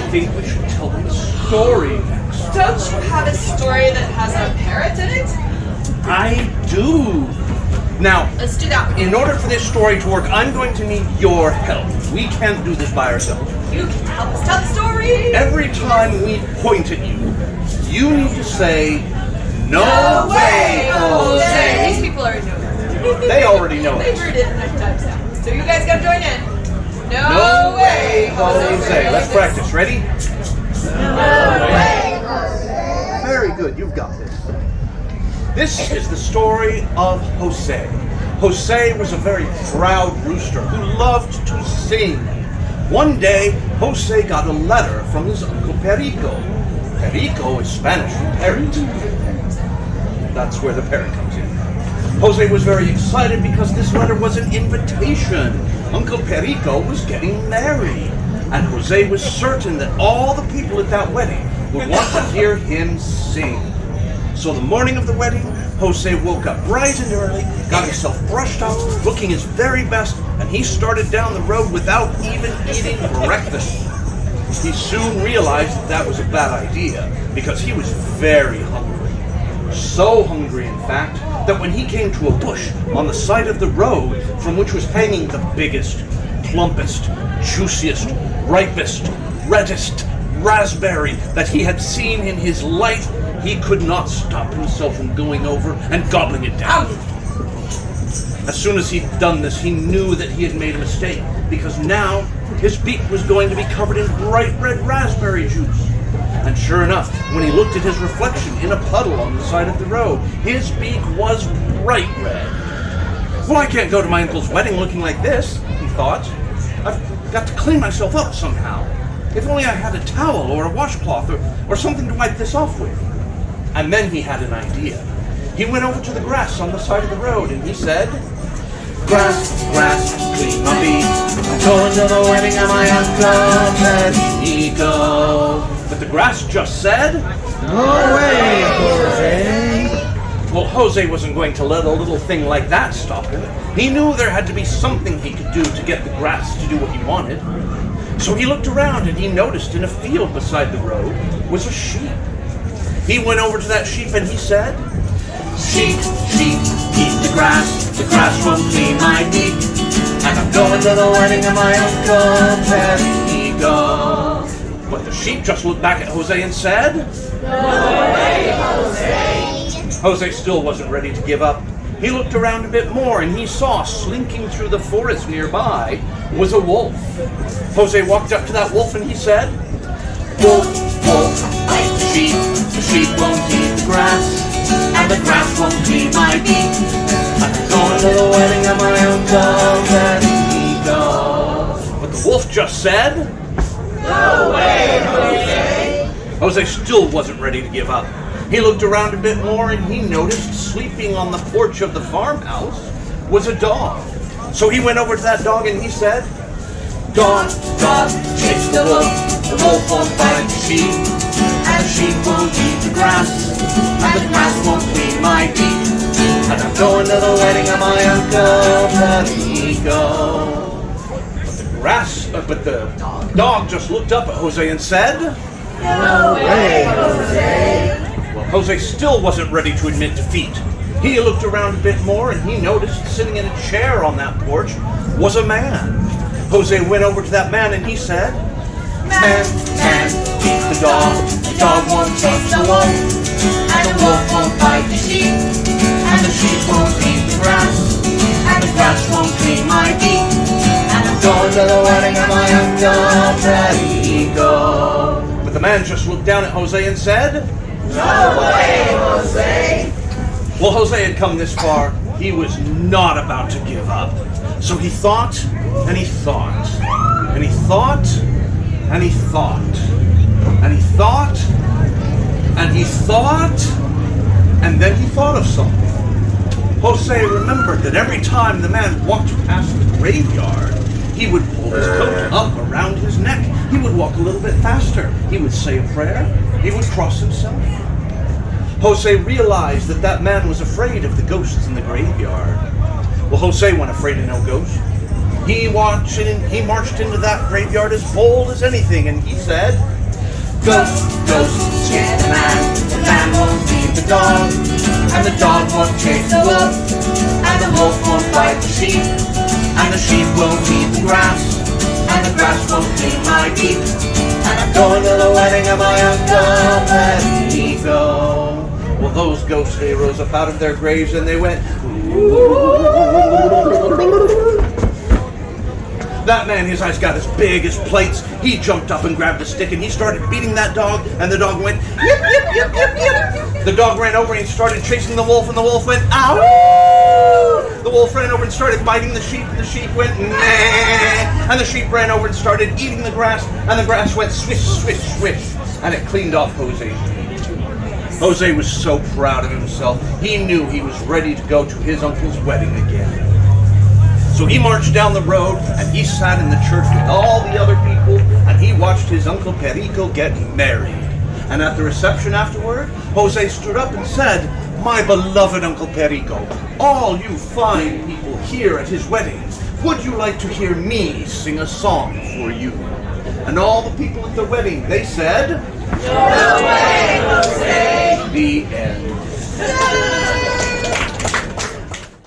think we should tell them a story next. Don't you have a story that has a parrot in it? I do. Now, Let's do that one. in order for this story to work, I'm going to need your help. We can't do this by ourselves. You can help us tell the story. Every time we point at you, you need to say, "No way, Jose." These people already know. They already know They've it. heard it enough times now. So you guys gotta join in. No way, Jose. Let's practice. Ready? No way, Very good. You've got this. This is the story of Jose. Jose was a very proud rooster who loved to sing. One day, Jose got a letter from his uncle Perico. Perico is Spanish for parrot. That's where the parrot comes in. Jose was very excited because this letter was an invitation. Uncle Perico was getting married, and Jose was certain that all the people at that wedding would want to hear him sing. So the morning of the wedding, Jose woke up bright and early, got himself brushed up, looking his very best, and he started down the road without even eating breakfast. He soon realized that was a bad idea because he was very hungry. So hungry, in fact, that when he came to a bush on the side of the road from which was hanging the biggest, plumpest, juiciest, ripest, reddest raspberry that he had seen in his life, he could not stop himself from going over and gobbling it down. As soon as he'd done this, he knew that he had made a mistake, because now his beak was going to be covered in bright red raspberry juice. And sure enough, when he looked at his reflection in a puddle on the side of the road, his beak was bright red. Well, I can't go to my uncle's wedding looking like this, he thought. I've got to clean myself up somehow. If only I had a towel or a washcloth or something to wipe this off with. And then he had an idea. He went over to the grass on the side of the road and he said, "Grass, grass, clean my beak. I'm going to the wedding of my uncle Perico." But the grass just said, "No way, Jose." Well, Jose wasn't going to let a little thing like that stop him. He knew there had to be something he could do to get the grass to do what he wanted. So he looked around and he noticed in a field beside the road was a sheep. He went over to that sheep and he said, "Sheep, sheep, eat the grass won't clean my beak. And I'm going to the wedding of my uncle Perico." But the sheep just looked back at Jose and said, "No way, Jose." Jose still wasn't ready to give up. He looked around a bit more and he saw, slinking through the forest nearby, was a wolf. Jose walked up to that wolf and he said, "Wolf, wolf, bite the sheep won't eat the grass, and the grass won't clean my beak. I'm going to the wedding of my uncle Perico." But the wolf just said, "No way, Jose." Jose still wasn't ready to give up. He looked around a bit more and he noticed sleeping on the porch of the farmhouse was a dog. So he went over to that dog and he said, "Dog, dog, chase the wolf won't bite the sheep, and the sheep won't eat the grass, and the grass won't clean my beak. And I'm going to the wedding of my uncle Perico." But the dog just looked up at Jose and said, "No way, Jose." Well, Jose still wasn't ready to admit defeat. He looked around a bit more and he noticed sitting in a chair on that porch was a man. Jose went over to that man and he said, "Man, man, eat the dog won't taste the wolf, and the wolf won't bite the sheep, and the sheep won't eat the grass, and the grass won't clean my beak, and I'm going to the wedding of my uncle Perico." But the man just looked down at Jose and said, "No way, Jose." Well, Jose had come this far. He was not about to give up. So he thought, and he thought, and he thought, and he thought, and he thought, and he thought, and then he thought of something. Jose remembered that every time the man walked past the graveyard, he would pull his coat up around his neck. He would walk a little bit faster. He would say a prayer. He would cross himself. Jose realized that that man was afraid of the ghosts in the graveyard. Well, Jose wasn't afraid of no ghosts. He marched into that graveyard as bold as anything, and he said, Ghost, scare the man won't feed the dog, and the dog won't chase the wolf, and the wolf won't bite the sheep, and the sheep won't eat the grass, and the grass won't clean my teeth, and I'm going to the wedding of my Uncle Perico. Well, those ghosts, they rose up out of their graves and they went, that man, his eyes got as big as plates. He jumped up and grabbed a stick and he started beating that dog, and the dog went, yip, yip, yip, yip, yip. The dog ran over and he started chasing the wolf, and the wolf went, ow! The wolf ran over and started biting the sheep, and the sheep went, nah! And the sheep ran over and started eating the grass, and the grass went swish, swish, swish, and it cleaned off Jose. Jose was so proud of himself. He knew he was ready to go to his uncle's wedding again. So he marched down the road, and he sat in the church with all the other people, and he watched his Uncle Perico get married. And at the reception afterward, Jose stood up and said, my beloved Uncle Perico, all you fine people here at his wedding, would you like to hear me sing a song for you? And all the people at the wedding, they said,